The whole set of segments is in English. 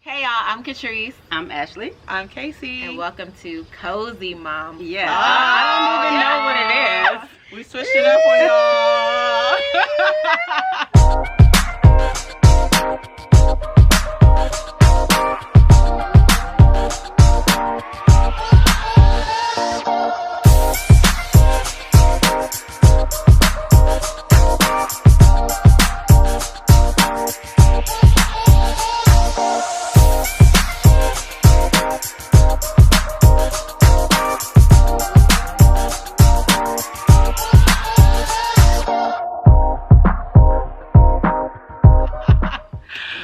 Hey y'all, I'm Catrice. I'm Ashley. I'm Casey. And welcome to Cozy Mom. Yeah. I don't even know what it is. We switched it up for y'all.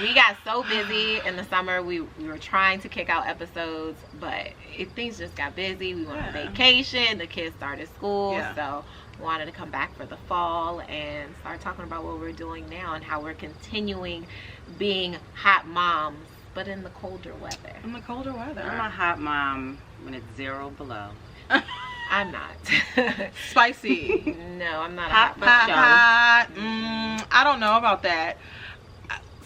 We got so busy in the summer. We were trying to kick out episodes, but things just got busy. We went on vacation. The kids started school, so wanted to come back for the fall and start talking about what we're doing now and how we're continuing being hot moms, but in the colder weather. In the colder weather. I'm a hot mom when it's 0 below. I'm not. Spicy. No, I'm not Hot a hot Hot. I don't know about that.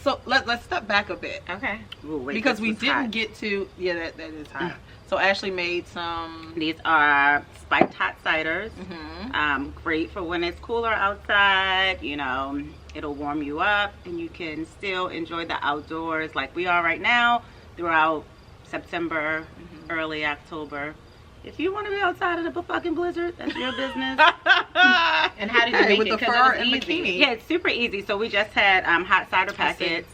So let's step back a bit. Okay. Ooh, wait, because we this was didn't hot. get to, that is hot. So Ashley made some. These are spiked hot ciders. Mhm. Great for when it's cooler outside. You know, it'll warm you up and you can still enjoy the outdoors like we are right now throughout September, early October. If you want to be outside in a fucking blizzard, that's your business. And how did you make with it? the 'Cause fur it was and easy. bikini? Yeah, it's super easy. So we just had hot cider packets.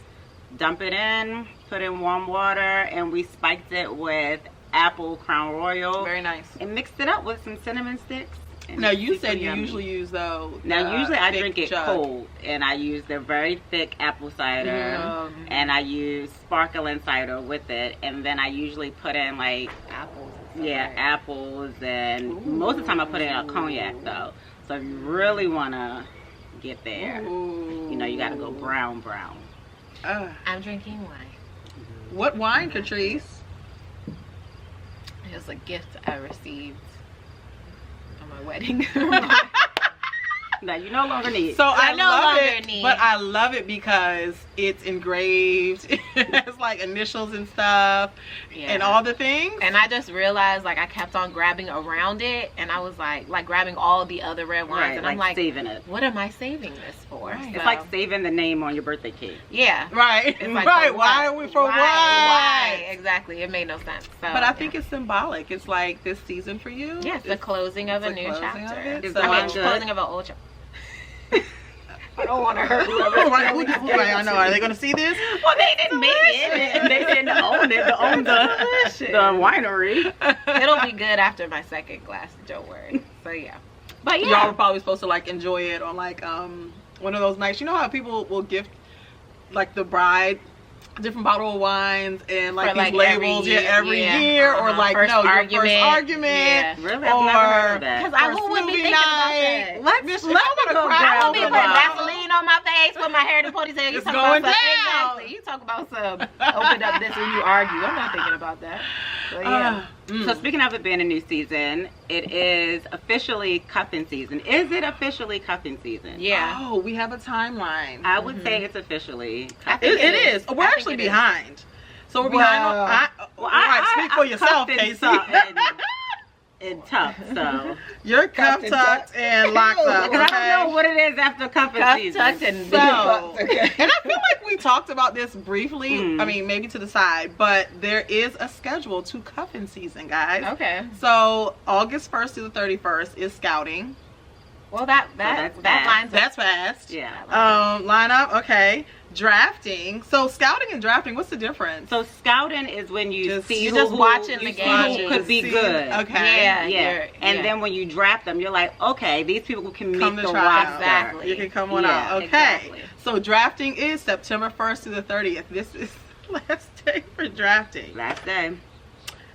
Dump it in, put in warm water, and we spiked it with apple Crown Royal. Very nice. And mixed it up with some cinnamon sticks. And Now it's you super said you yummy. usually use those. Now usually I thick drink it jug. cold, and I use the very thick apple cider, and I use sparkling cider with it, and then I usually put in like Apples. apples, and most of the time I put in a cognac though. So if you really wanna get there, you know you gotta go brown. I'm drinking wine. What wine, Catrice? It was a gift I received on my wedding. That you no longer need. So I no love longer it, need. but I love it because it's engraved. It's like initials and stuff, and all the things. And I just realized, like, I kept on grabbing around it, and I was like grabbing all the other red wines, Right, and I'm like, saving it. what am I saving this for? Right. It's like saving the name on your birthday cake. Yeah. Right, It's like, right. for Why what? are we for Why? Exactly. It made no sense. So, But I think it's symbolic. It's like this season for you. yeah, it's the closing of a the new closing chapter. of it, Is so- the I mean, wine good? closing of an old chapter. I don't want to hurt whoever. I know. Are they going to see this? Well, they didn't make it. And they didn't own it. To own the winery. It'll be good after my second glass. Don't worry. So yeah. But yeah. Y'all were probably supposed to like enjoy it on like one of those nights. You know how people will gift like the bride different bottle of wines and like For, these like, labels every yeah. year, or like First your argument. first argument. Yeah. Really? I've never heard of that. Because I First who would be movie thinking night. about that? Let's go I grab won't be the putting bottle. Vaseline on my face with my hair in a ponytail. You It's talk going about some, down. exactly. You talk about some open up this when you argue. I'm not thinking about that. So yeah. So speaking of it being a new season, it is officially cuffing season. Is it officially cuffing season? Yeah. Oh, we have a timeline. I would say it's officially I cuffing think It it is. is. We're I think actually it is. behind. So we're Well, behind. Speak for yourself, Casey. And tough, so. You're cuff tucked and locked up. Because I Okay? don't know what it is after cuffing Cuff season. tucked and So, and I feel like we talked about this briefly. I mean, maybe to the side, but there is a schedule to cuffing season, guys. Okay. So August 1st to the 31st is scouting. Well, that that's lines up. That's fast. Yeah. Line up. Okay. Drafting. So scouting and drafting, what's the difference? So scouting is when you Just- see you're who, just watching you the see game. who could be See- good. Okay. Yeah. Yeah. And yeah. then when you draft them, you're like, okay, these people can make Come to the try roster. out. Exactly. You can come on Yeah, out. Okay. exactly. So drafting is September 1st to the 30th. This is the last day for drafting. Last day.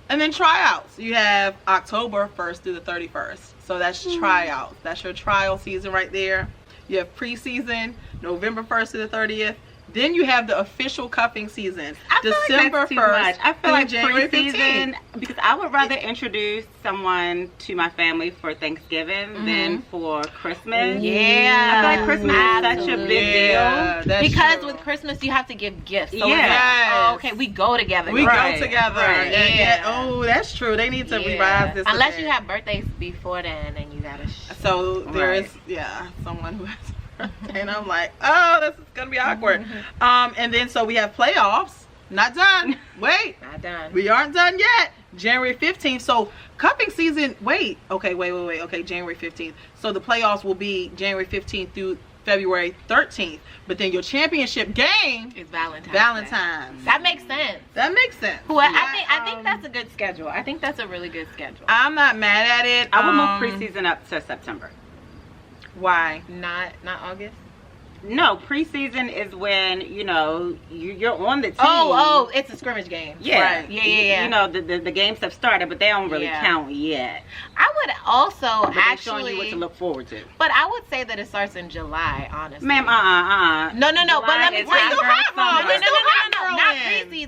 And then tryouts. You have October 1st through the 31st. So that's tryouts. That's your trial season right there. You have preseason, November 1st to the 30th. Then you have the official cuffing season, I feel December like that's too 1st. much. I feel like January preseason, 15th. because I would rather introduce someone to my family for Thanksgiving than for Christmas. Yeah. I feel like Christmas is such a big Yeah, that's Because true. with Christmas you have to give gifts. So Yeah. it's like, Yes. oh, okay, we go together. We Right, go together. right. Yeah. Oh, that's true. They need to revise this. a Unless bit. you have birthdays before then, and you gotta. So there is, someone who has a birthday, and I'm like, oh, this is gonna be awkward. And then so we have playoffs. Not done. Wait. Not done. We aren't done yet. January 15th. So cuffing season. Wait. Okay. Wait. Okay. January 15th. So the playoffs will be January 15th through February 13th. But then your championship game It's Valentine's. Valentine's. That makes sense. That makes sense. Well, I think that's a good schedule. I think that's a really good schedule. I'm not mad at it. I would move preseason up to September. Why? Not August. No, preseason is when, you know, you're on the team. Oh, it's a scrimmage game. Yeah. Right. Yeah. You know, the games have started, but they don't really count yet. I would also But they're actually, showing you what to look forward to. but I would say that it starts in July, honestly. Ma'am, No, but let me is tell you. hot girl summer.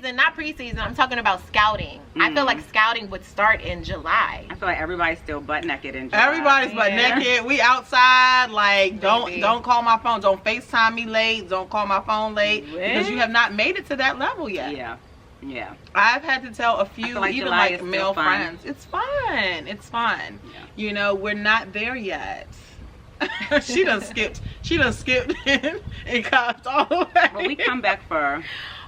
No, not preseason. I'm talking about scouting. I feel like scouting would start in July. I feel like everybody's still butt naked in July. Everybody's butt naked. We outside. Like, Maybe. don't call my phone. Don't FaceTime me late. Don't call my phone late because you have not made it to that level yet. Yeah. I've had to tell a few, like even July like is still male fun. friends, it's fun. It's fun. Yeah. You know, we're not there yet. She done skipped and copped all the way. But we come back for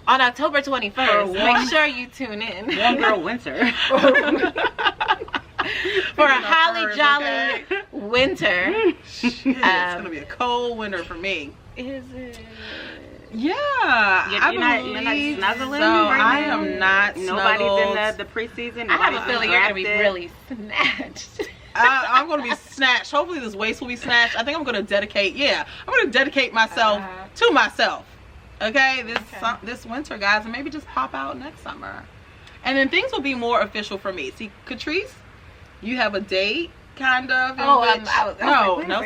On October 21st, make sure you tune in. One Girl Winter. For a holly jolly winter. Shit, it's gonna be a cold winter for me. Is it? Yeah, You're not snuggling so. right I now? am not. Nobody's snuggled. in the preseason. I have a Nobody's feeling you're gonna be drafted. really snatched. I'm gonna be snatched. Hopefully, this waist will be snatched. I think I'm gonna dedicate. Yeah, I'm gonna dedicate myself to myself. Okay, this winter, guys, and maybe just pop out next summer, and then things will be more official for me. See, Catrice, you have a date. Kind of. No,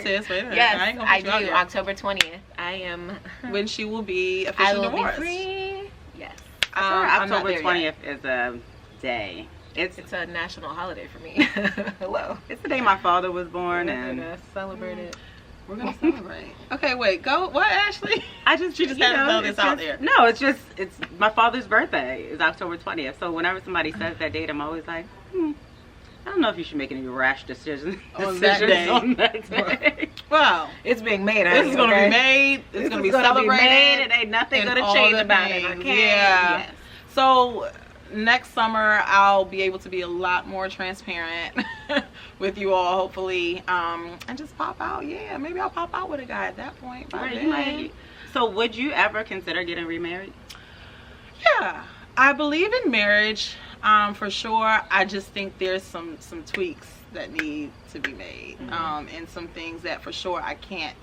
sis. Wait a minute. Yes, I ain't gonna I put you out do. there. October 20th. I am. When she will be I officially will divorced. be free. Yes. I'm not October there 20th yet. is a day. It's a national holiday for me. Hello. It's the day my father was born, We're and gonna celebrate it. We're gonna celebrate. Okay, wait. Go. What, Ashley? she just had to throw this out there. No, it's my father's birthday is October 20th. So whenever somebody says that date, I'm always like, I don't know if you should make any rash decisions On that day. on that day. Well, It's being made. this is gonna be made. It's gonna be celebrated. and ain't nothing and gonna all change the about it. things. Okay. Yeah. Yes. So next summer, I'll be able to be a lot more transparent with you all, hopefully, and just pop out. Yeah, maybe I'll pop out with a guy at that point. by then. So would you ever consider getting remarried? Yeah, I believe in marriage, for sure. I just think there's some tweaks that need to be made, and some things that for sure I can't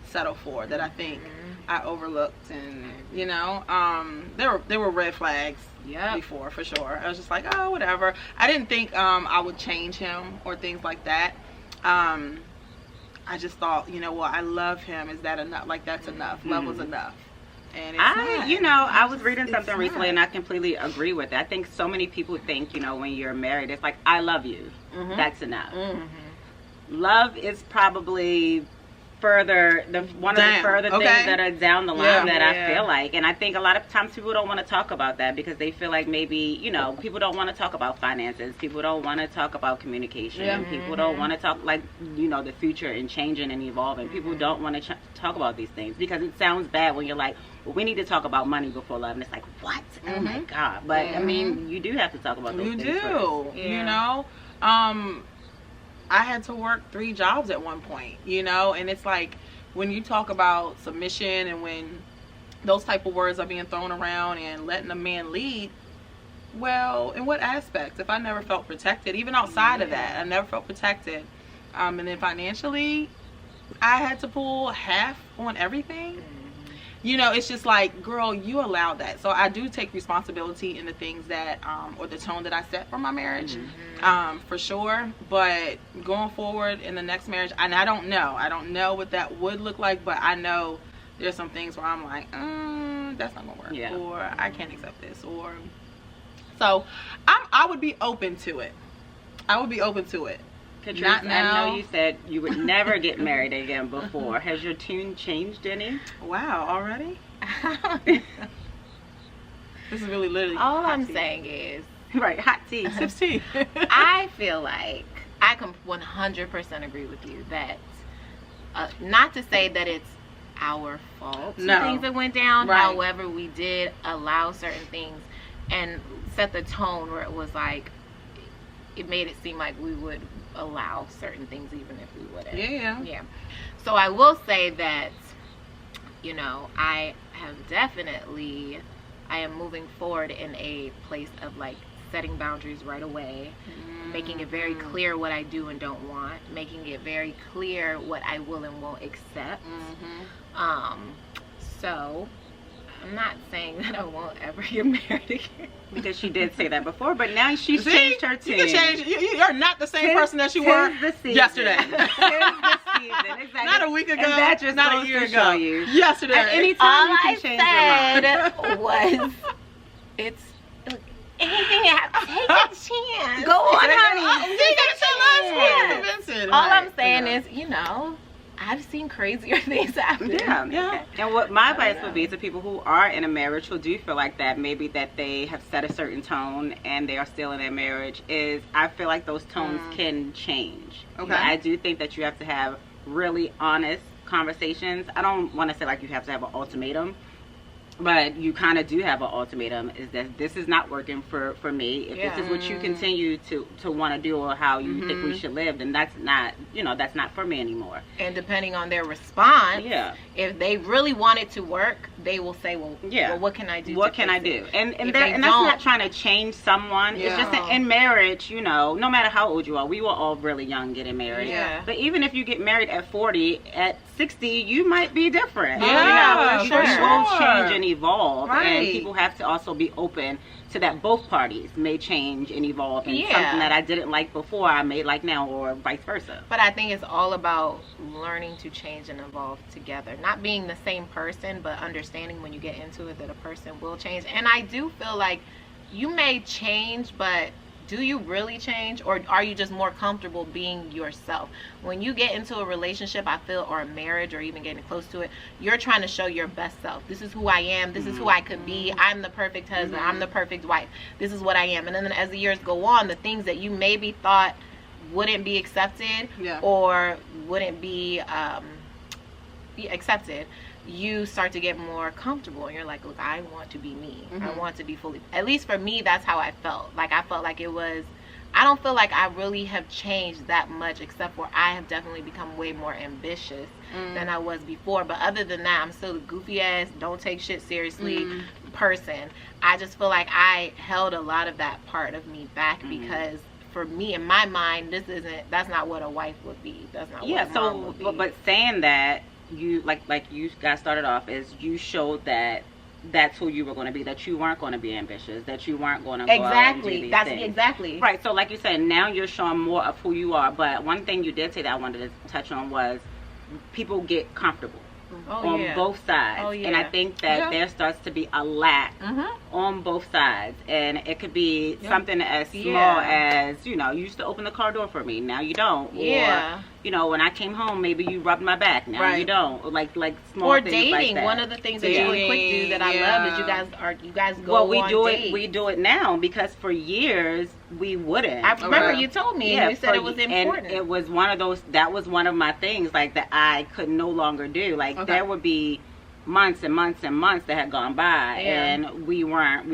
settle for, that I think I overlooked, and you know, there were red flags before, for sure. I was just like, oh, whatever. I didn't think I would change him or things like that. I just thought, you know what, I love him. Is that enough? Like, that's enough. Love was enough. And it's not. I was reading something recently, not. and I completely agree with it. I think so many people think, you know, when you're married, it's like, I love you. That's enough. Love is probably further, one of the further things that are down the line that I feel like. And I think a lot of times people don't want to talk about that because they feel like maybe, you know, people don't want to talk about finances. People don't want to talk about communication. People don't want to talk, like, you know, the future and changing and evolving. People don't want to talk about these things because it sounds bad when you're like, well, we need to talk about money before love. And it's like, what? Oh my God. But I mean, you do have to talk about those things. You do. You know? I had to work 3 jobs at one point, you know, and it's like when you talk about submission and when those type of words are being thrown around and letting a man lead, well, in what aspects? If I never felt protected, even outside of that, I never felt protected. And then financially, I had to pull half on everything. You know, it's just like, girl, you allowed that. So I do take responsibility in the things that, or the tone that I set for my marriage, for sure. But going forward in the next marriage, and I don't know what that would look like, but I know there's some things where I'm like, that's not gonna work, Yeah. or I can't accept this, or so I would be open to it. I would be open to it. Catrice, Not now. I know you said you would never get married again before. Has your tune changed any? Wow, already? This is really literally All hot I'm tea. saying is, Right, hot tea. Sips tea. I feel like I can 100% agree with you that, not to say that it's our fault, No. things that went down. Right. However, we did allow certain things and set the tone where it was like, it made it seem like we would allow certain things even if we wouldn't. Yeah. So I will say that, you know, I am moving forward in a place of like setting boundaries right away, making it very clear what I do and don't want, making it very clear what I will and won't accept. So I'm not saying that I won't ever get married again. Because she did say that before, but now she's See? changed her tune. You can change. You're not the same person that you were yesterday. Tis the season. Exactly. Not a week ago. And that just not goes a year to ago. show you. Yesterday. At any All time you I can change your mind. said was, it's look, anything happens. Take a chance. Go on, honey. honey. You gotta tell us. Yes. Convincing. All Right. I'm saying is, you know, I've seen crazier things happen. Yeah. And what my I advice know. would be to people who are in a marriage who do feel like that, maybe that they have set a certain tone and they are still in their marriage, is I feel like those tones can change. Okay. But I do think that you have to have really honest conversations. I don't want to say like you have to have an ultimatum, but you kind of do have an ultimatum, is that this is not working for me. If this is what you continue to want to do, or how you think we should live, then that's not, that's not for me anymore. And depending on their response, Yeah. if they really want it to work, they will say, well, what can I do? What to can I fix do? it? And If that's they not don't- trying to change someone. It's just that in marriage, no matter how old you are, we were all really young getting married. Yeah. But even if you get married at 40, at 60, you might be different. Yeah, People will sure. change and evolve. Right. And people have to also be open to that both parties may change and evolve. And Yeah. something that I didn't like before, I may like now, or vice versa. But I think it's all about learning to change and evolve together. Not being the same person, but understanding when you get into it that a person will change. And I do feel like you may change, but do you really change, or are you just more comfortable being yourself? When you get into a relationship, I feel, or a marriage, or even getting close to it, you're trying to show your best self. This is who I am. This is who I could be. I'm the perfect husband. I'm the perfect wife. This is what I am. And then as the years go on, the things that you maybe thought wouldn't be accepted or wouldn't be accepted, you start to get more comfortable, and you're like, look, I want to be me. I want to be fully, at least for me, that's how I felt. Like, I felt like it was, I don't feel like I really have changed that much, except for I have definitely become way more ambitious than I was before. But other than that, I'm still a goofy ass, don't take shit seriously person. I just feel like I held a lot of that part of me back because for me, in my mind, that's not what a wife would be. That's not what a mom would be. But saying that, you like you guys started off, is you showed that that's who you were going to be, that you weren't going to be ambitious, that you weren't going to go out and do these that's things. exactly Right. So like you said, now you're showing more of who you are. But one thing you did say that I wanted to touch on was people get comfortable on both sides. And I think that there starts to be a lack on both sides, and it could be something as small as, you used to open the car door for me, now you don't. Or when I came home, maybe you rubbed my back, now you don't. Like small or things dating like that. one of the things that you and Quick do that I love is you guys go well, we on do dates. it. We do it now, because for years we wouldn't. I remember you told me, and you said it was important. And it was one of those, that was one of my things, like, that I could no longer do. Like, there would be months and months and months that had gone by, and we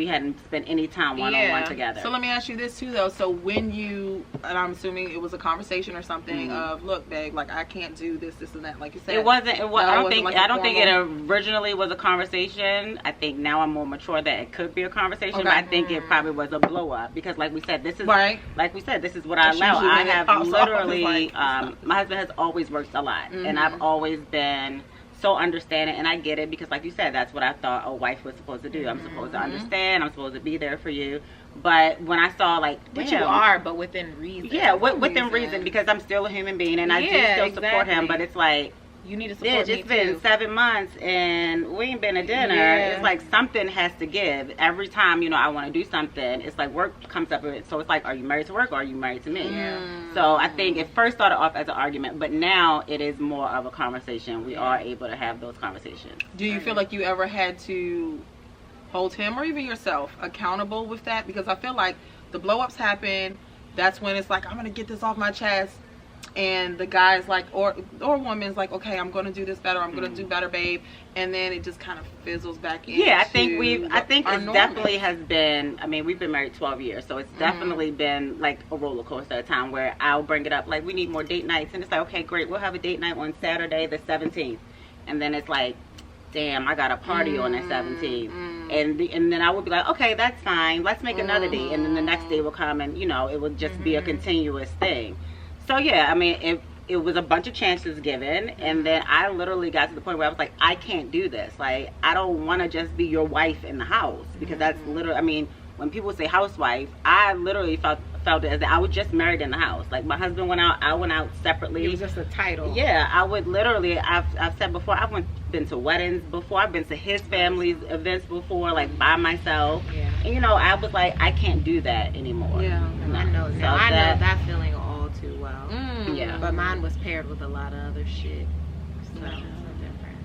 hadn't spent any time one-on-one together. So let me ask you this too, though. So when and I'm assuming it was a conversation or something of, look, babe, like, I can't do this and that, like you said. It wasn't. I don't think it formal... originally was a conversation. I think now I'm more mature that it could be a conversation. But I think it probably was a blow up, because, like we said, this is like we said, this is what I allow. I have literally, my husband has always worked a lot, and I've always been so understanding, and I get it, because like you said, that's what I thought a wife was supposed to do. I'm supposed to understand, I'm supposed to be there for you. But when I saw, like, which you are, but within reason. Yeah, within reason, because I'm still a human being, and I do still support him. But it's like, you need to support Yeah, me it's been too. 7 months and we ain't been to dinner. Yeah. It's like something has to give. Every time, you know, I want to do something, it's like work comes up with it. So it's like, are you married to work or are you married to me? Yeah. So I think it first started off as an argument, but now it is more of a conversation. We are able to have those conversations. Do you feel like you ever had to hold him or even yourself accountable with that? Because I feel like the blow-ups happen. That's when it's like, I'm going to get this off my chest. And the guy's like, or woman's like, okay, I'm going to do this better. I'm going to do better, babe. And then it just kind of fizzles back in. Yeah, I think it normal. definitely has been, I mean, we've been married 12 years. So it's definitely been like a roller coaster at a time where I'll bring it up. Like, we need more date nights. And it's like, okay, great. We'll have a date night on Saturday the 17th. And then it's like, damn, I got a party on the 17th. And then I would be like, okay, that's fine. Let's make another date. And then the next day will come and, you know, it will just be a continuous thing. So, yeah, I mean, it was a bunch of chances given. And then I literally got to the point where I was like, I can't do this. Like, I don't want to just be your wife in the house. Because that's literally, I mean, when people say housewife, I literally felt it as that I was just married in the house. Like, my husband went out, I went out separately. It was just a title. Yeah, I would literally, I've said before, I've been to weddings before, I've been to his family's events before, like by myself. Yeah. And you know, I was like, I can't do that anymore. Yeah. I know that. I know that feeling all too well. Yeah. But mine was paired with a lot of other shit. So different.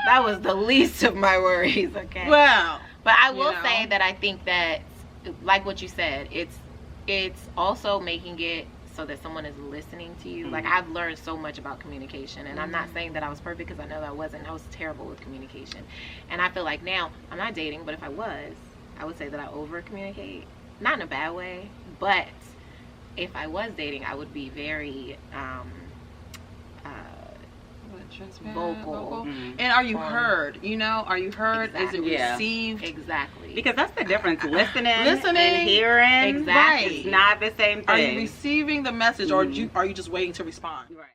That was the least of my worries, okay? Well, but I will say that I think that, like what you said, it's also making it so that someone is listening to you. Like, I've learned so much about communication, and I'm not saying that I was perfect, because I know that I wasn't. I was terrible with communication. And I feel like now, I'm not dating, but if I would say that I over communicate. Not in a bad way, but if I was dating, I would be very vocal. And are you heard? You know, are you heard? Exactly. Is it received? Exactly. Because that's the difference. Listening Listening, and hearing. Exactly. It's not the same thing. Are you receiving the message, or are you just waiting to respond? Right.